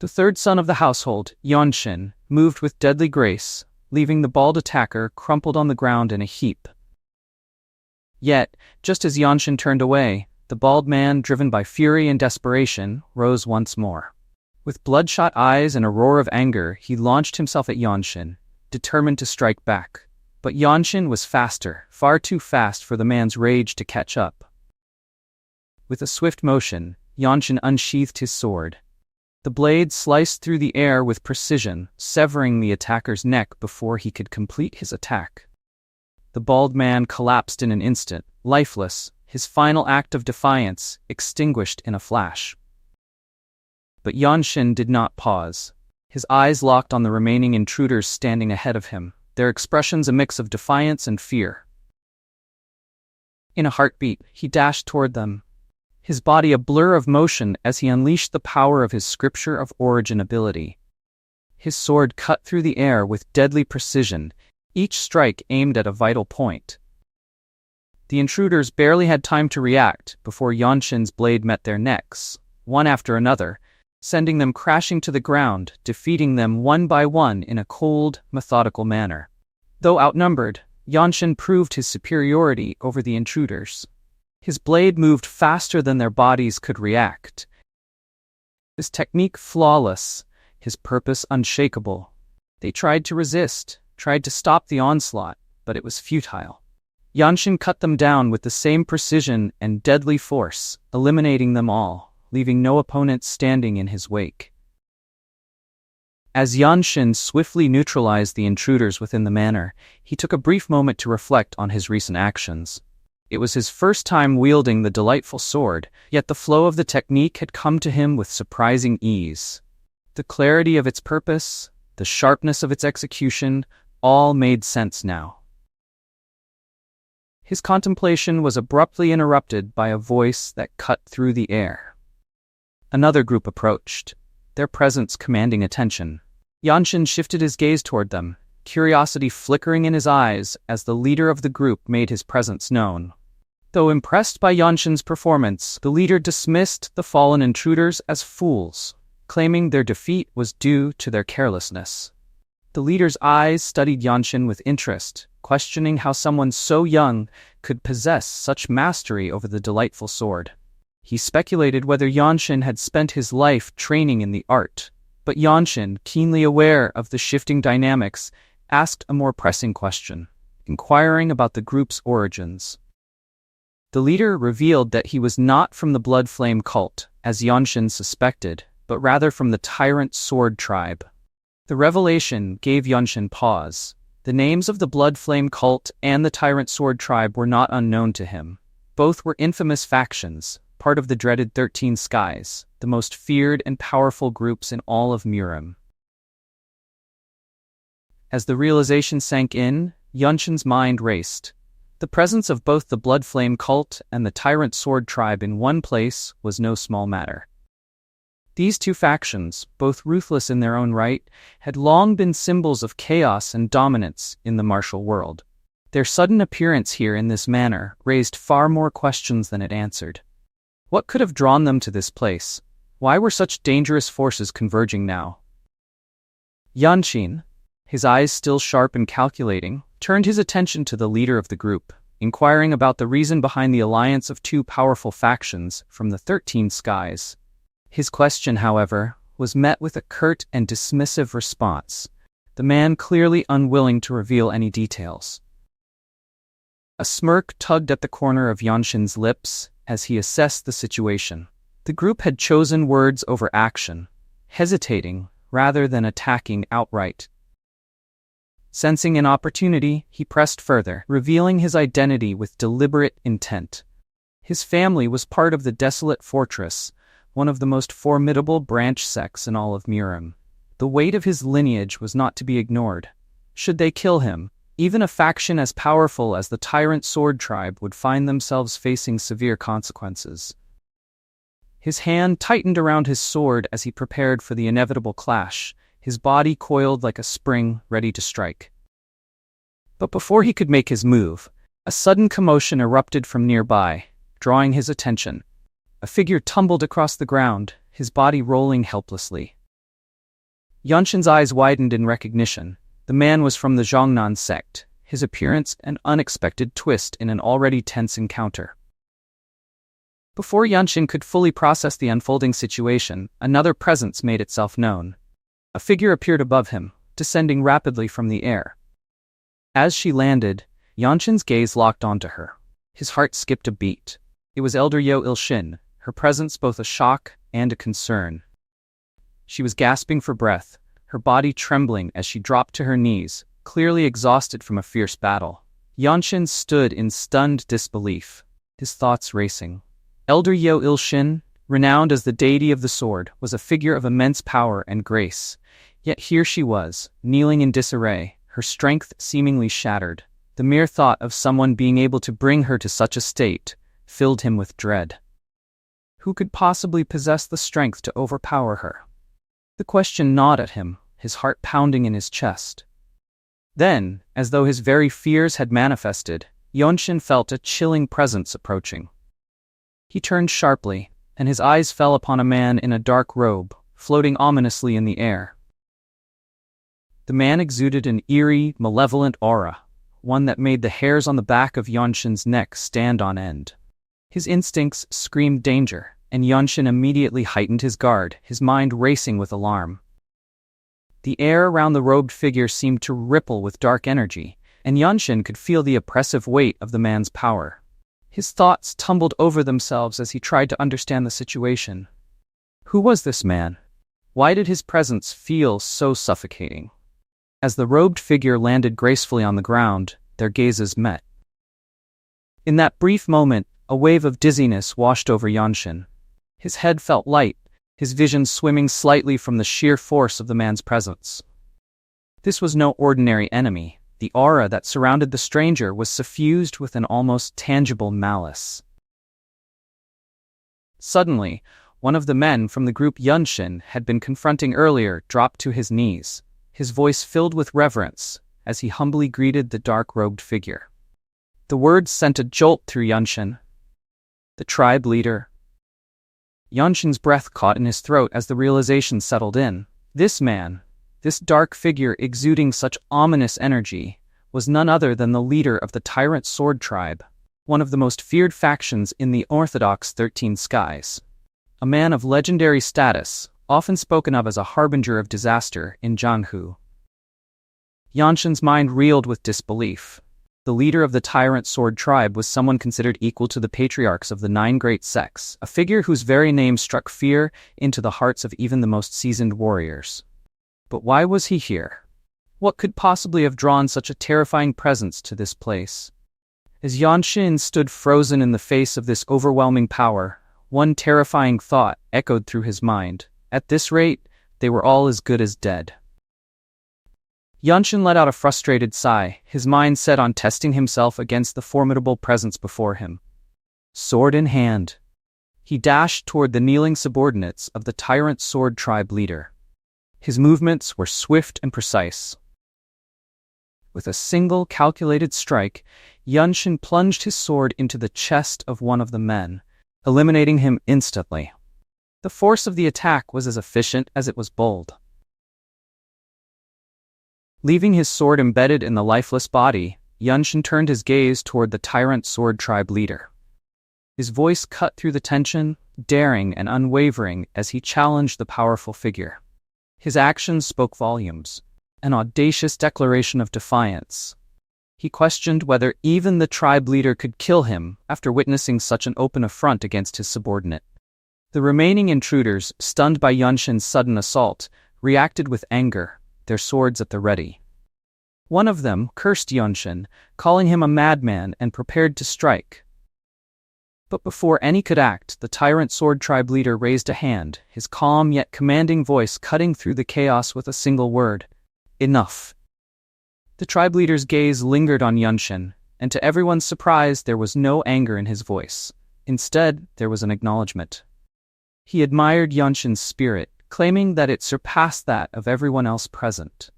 The third son of the household, Yeonshin, moved with deadly grace, leaving the bald attacker crumpled on the ground in a heap. Yet, just as Yeonshin turned away, the bald man, driven by fury and desperation, rose once more. With bloodshot eyes and a roar of anger, he launched himself at Yeonshin, determined to strike back. But Yeonshin was faster, far too fast for the man's rage to catch up. With a swift motion, Yeonshin unsheathed his sword. The blade sliced through the air with precision, severing the attacker's neck before he could complete his attack. The bald man collapsed in an instant, lifeless, his final act of defiance extinguished in a flash. But Yeonshin did not pause. His eyes locked on the remaining intruders standing ahead of him, their expressions a mix of defiance and fear. In a heartbeat, he dashed toward them, his body a blur of motion as he unleashed the power of his Scripture of Origin ability. His sword cut through the air with deadly precision, each strike aimed at a vital point. The intruders barely had time to react before Yeonshin's blade met their necks, one after another, sending them crashing to the ground, defeating them one by one in a cold, methodical manner. Though outnumbered, Yeonshin proved his superiority over the intruders. His blade moved faster than their bodies could react. His technique flawless, his purpose unshakable. They tried to resist, tried to stop the onslaught, but it was futile. Yeonshin cut them down with the same precision and deadly force, eliminating them all, leaving no opponent standing in his wake. As Yeonshin swiftly neutralized the intruders within the manor, he took a brief moment to reflect on his recent actions. It was his first time wielding the delightful sword, yet the flow of the technique had come to him with surprising ease. The clarity of its purpose, the sharpness of its execution, all made sense now. His contemplation was abruptly interrupted by a voice that cut through the air. Another group approached, their presence commanding attention. Yeonshin shifted his gaze toward them, curiosity flickering in his eyes as the leader of the group made his presence known. Though impressed by Yeonshin's performance, the leader dismissed the fallen intruders as fools, claiming their defeat was due to their carelessness. The leader's eyes studied Yeonshin with interest, questioning how someone so young could possess such mastery over the delightful sword. He speculated whether Yeonshin had spent his life training in the art, but Yeonshin, keenly aware of the shifting dynamics, asked a more pressing question, inquiring about the group's origins. The leader revealed that he was not from the Blood Flame cult, as Yeonshin suspected, but rather from the Tyrant Sword tribe. The revelation gave Yeonshin pause. The names of the Blood Flame cult and the Tyrant Sword tribe were not unknown to him. Both were infamous factions, part of the dreaded 13 Skies, the most feared and powerful groups in all of Miram. As the realization sank in, Yeonshin's mind raced. The presence of both the Blood Flame cult and the Tyrant Sword tribe in one place was no small matter. These two factions, both ruthless in their own right, had long been symbols of chaos and dominance in the martial world. Their sudden appearance here in this manner raised far more questions than it answered. What could have drawn them to this place? Why were such dangerous forces converging now? Yeonshin, his eyes still sharp and calculating, turned his attention to the leader of the group, inquiring about the reason behind the alliance of two powerful factions from the 13 Skies. His question, however, was met with a curt and dismissive response, the man clearly unwilling to reveal any details. A smirk tugged at the corner of Yeonshin's lips as he assessed the situation. The group had chosen words over action, hesitating rather than attacking outright. Sensing an opportunity, he pressed further, revealing his identity with deliberate intent. His family was part of the Desolate Fortress, one of the most formidable branch sects in all of Miram. The weight of his lineage was not to be ignored. Should they kill him, even a faction as powerful as the Tyrant Sword tribe would find themselves facing severe consequences. His hand tightened around his sword as he prepared for the inevitable clash, his body coiled like a spring ready to strike. But before he could make his move, a sudden commotion erupted from nearby, drawing his attention. A figure tumbled across the ground, his body rolling helplessly. Yeonshin's eyes widened in recognition. The man was from the Zhongnan sect, his appearance an unexpected twist in an already tense encounter. Before Yeonshin could fully process the unfolding situation, another presence made itself known. A figure appeared above him, descending rapidly from the air. As she landed, Yeonshin's gaze locked onto her. His heart skipped a beat. It was Elder Yeonshin, her presence both a shock and a concern. She was gasping for breath, her body trembling as she dropped to her knees, clearly exhausted from a fierce battle. Yeonshin stood in stunned disbelief, his thoughts racing. Elder Yeonshin, renowned as the deity of the sword, was a figure of immense power and grace. Yet here she was, kneeling in disarray, her strength seemingly shattered. The mere thought of someone being able to bring her to such a state filled him with dread. Who could possibly possess the strength to overpower her? The question gnawed at him, his heart pounding in his chest. Then, as though his very fears had manifested, Yeonshin felt a chilling presence approaching. He turned sharply, and his eyes fell upon a man in a dark robe, floating ominously in the air. The man exuded an eerie, malevolent aura, one that made the hairs on the back of Yeonshin's neck stand on end. His instincts screamed danger, and Yeonshin immediately heightened his guard, his mind racing with alarm. The air around the robed figure seemed to ripple with dark energy, and Yeonshin could feel the oppressive weight of the man's power. His thoughts tumbled over themselves as he tried to understand the situation. Who was this man? Why did his presence feel so suffocating? As the robed figure landed gracefully on the ground, their gazes met. In that brief moment, a wave of dizziness washed over Yeonshin. His head felt light, his vision swimming slightly from the sheer force of the man's presence. This was no ordinary enemy. The aura that surrounded the stranger was suffused with an almost tangible malice. Suddenly, one of the men from the group Yeonshin had been confronting earlier dropped to his knees, his voice filled with reverence as he humbly greeted the dark-robed figure. The words sent a jolt through Yeonshin. The tribe leader. Yeonshin's breath caught in his throat as the realization settled in. This man, this dark figure exuding such ominous energy, was none other than the leader of the Tyrant Sword Tribe, one of the most feared factions in the orthodox 13 Skies. A man of legendary status, often spoken of as a harbinger of disaster in Janhu. Yeonshin's mind reeled with disbelief. The leader of the Tyrant Sword Tribe was someone considered equal to the patriarchs of the 9 great sects, a figure whose very name struck fear into the hearts of even the most seasoned warriors. But why was he here? What could possibly have drawn such a terrifying presence to this place? As Yeonshin stood frozen in the face of this overwhelming power, one terrifying thought echoed through his mind. At this rate, they were all as good as dead. Yeonshin let out a frustrated sigh, his mind set on testing himself against the formidable presence before him. Sword in hand, he dashed toward the kneeling subordinates of the Tyrant Sword Tribe leader. His movements were swift and precise. With a single calculated strike, Yeonshin plunged his sword into the chest of one of the men, eliminating him instantly. The force of the attack was as efficient as it was bold. Leaving his sword embedded in the lifeless body, Yeonshin turned his gaze toward the Tyrant Sword Tribe leader. His voice cut through the tension, daring and unwavering as he challenged the powerful figure. His actions spoke volumes, an audacious declaration of defiance. He questioned whether even the tribe leader could kill him after witnessing such an open affront against his subordinate. The remaining intruders, stunned by Yeonshin's sudden assault, reacted with anger, their swords at the ready. One of them cursed Yeonshin, calling him a madman and prepared to strike. But before any could act, the Tyrant Sword Tribe leader raised a hand, his calm yet commanding voice cutting through the chaos with a single word. Enough. The tribe leader's gaze lingered on Yeonshin, and to everyone's surprise there was no anger in his voice. Instead, there was an acknowledgement. He admired Yeonshin's spirit, claiming that it surpassed that of everyone else present.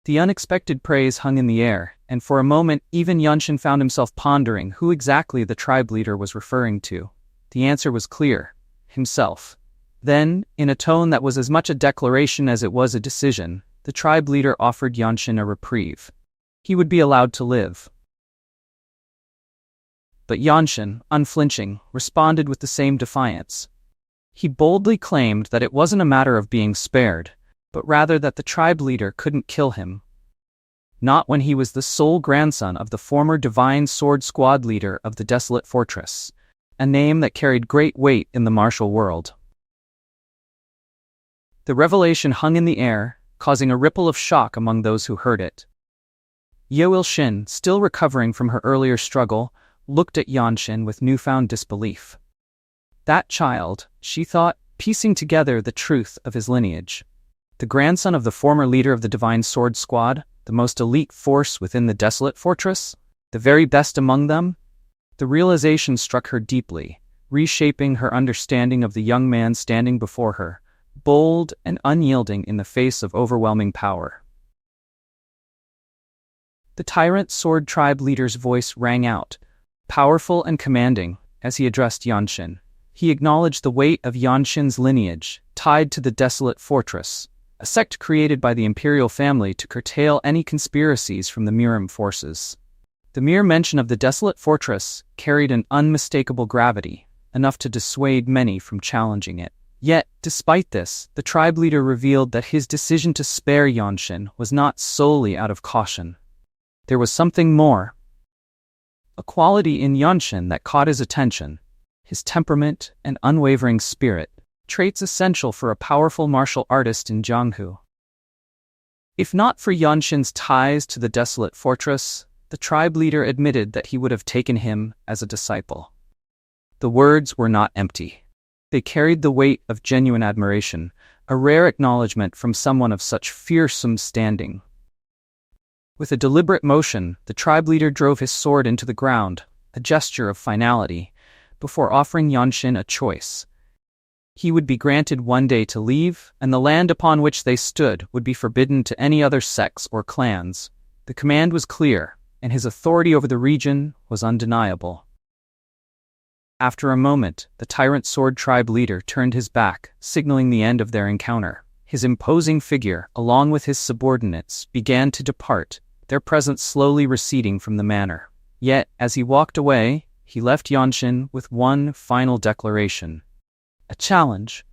The unexpected praise hung in the air, and for a moment even Yeonshin found himself pondering who exactly the tribe leader was referring to. The answer was clear: himself. Then, in a tone that was as much a declaration as it was a decision, the tribe leader offered Yeonshin a reprieve. He would be allowed to live. But Yeonshin, unflinching, responded with the same defiance. He boldly claimed that it wasn't a matter of being spared, but rather that the tribe leader couldn't kill him. Not when he was the sole grandson of the former Divine Sword Squad leader of the Desolate Fortress, a name that carried great weight in the martial world. The revelation hung in the air, causing a ripple of shock among those who heard it. Yeonshin, still recovering from her earlier struggle, looked at Yeonshin with newfound disbelief. That child, she thought, piecing together the truth of his lineage. The grandson of the former leader of the Divine Sword Squad, the most elite force within the Desolate Fortress, the very best among them? The realization struck her deeply, reshaping her understanding of the young man standing before her, bold and unyielding in the face of overwhelming power. The Tyrant Sword Tribe leader's voice rang out, powerful and commanding, as he addressed Yeonshin. He acknowledged the weight of Yeonshin's lineage, tied to the Desolate Fortress, a sect created by the imperial family to curtail any conspiracies from the Miram forces. The mere mention of the Desolate Fortress carried an unmistakable gravity, enough to dissuade many from challenging it. Yet, despite this, the tribe leader revealed that his decision to spare Yeonshin was not solely out of caution. There was something more. A quality in Yeonshin that caught his attention: his temperament and unwavering spirit, traits essential for a powerful martial artist in Jonghu. If not for Yeonshin's ties to the Desolate Fortress, the tribe leader admitted that he would have taken him as a disciple. The words were not empty. They carried the weight of genuine admiration, a rare acknowledgement from someone of such fearsome standing. With a deliberate motion, the tribe leader drove his sword into the ground, a gesture of finality, before offering Yeonshin a choice. He would be granted one day to leave, and the land upon which they stood would be forbidden to any other sects or clans. The command was clear, and his authority over the region was undeniable. After a moment, the Tyrant Sword Tribe leader turned his back, signaling the end of their encounter. His imposing figure, along with his subordinates, began to depart, their presence slowly receding from the manor. Yet, as he walked away, he left Yeonshin with one final declaration: a challenge.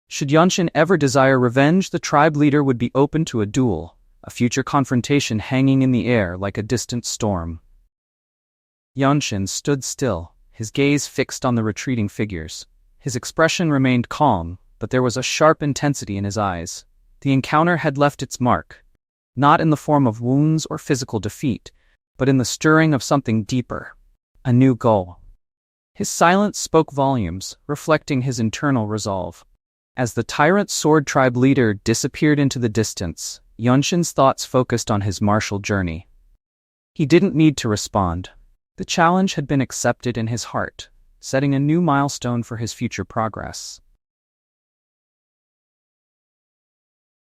Should Yeonshin ever desire revenge, the tribe leader would be open to a duel, a future confrontation hanging in the air like a distant storm. Yeonshin stood still, his gaze fixed on the retreating figures. His expression remained calm, but there was a sharp intensity in his eyes. The encounter had left its mark, not in the form of wounds or physical defeat, but in the stirring of something deeper, a new goal. His silence spoke volumes, reflecting his internal resolve. As the Tyrant Sword Tribe leader disappeared into the distance, Yeonshin's thoughts focused on his martial journey. He didn't need to respond. The challenge had been accepted in his heart, setting a new milestone for his future progress.